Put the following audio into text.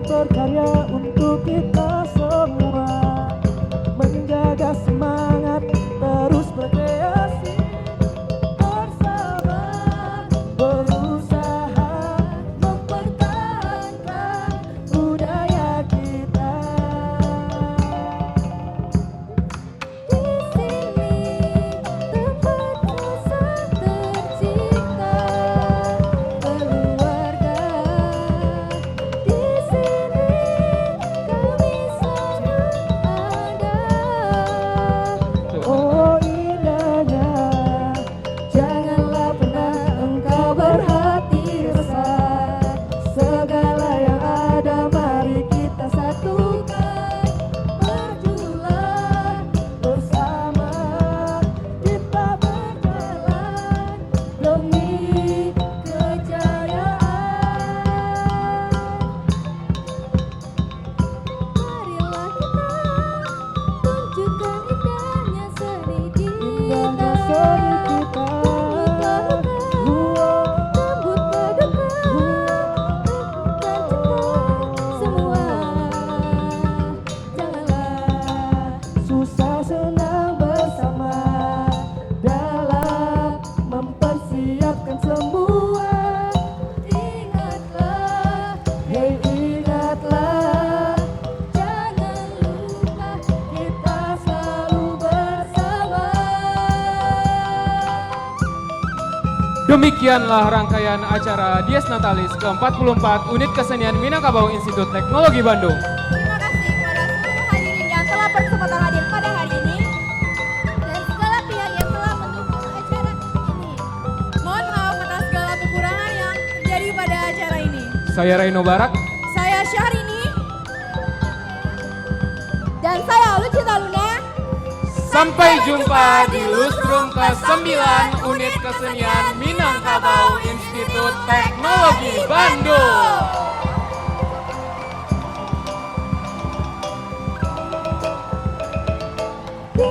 berkarya untuk kita semua, menjaga semangat terus berkreasi, bersama berusaha mempertahankan budaya kita. Di sini tempat rasa tercipta keluarga. Di sini kami sama ada. Oh indahnya, janganlah pernah engkau berhati resah. Segala yang ada mari kita satukan, berjuang bersama, kita berjalan demi kejayaan. Marilah kita tunjukkan indahnya seni kita, sambut keduka, semua. Janganlah susah senang bersama dalam mempersiapkan semua. Ingatlah, hey ingatlah, jangan lupa kita selalu bersama. Demikianlah rangkaian acara Dies Natalis ke-44 Unit Kesenian Minangkabau Institut Teknologi Bandung. Terima kasih kepada seluruh hadirin yang telah berkesempatan hadir pada hari ini dan segala pihak yang telah mendukung acara ini. Mohon maaf atas segala kekurangan yang terjadi pada acara ini. Saya Raino Barak. Saya Syahrini dan saya Lucita Luna. Sampai jumpa di Lustrum ke-9 Unit Kesenian Minangkabau Institut Teknologi Bandung. Di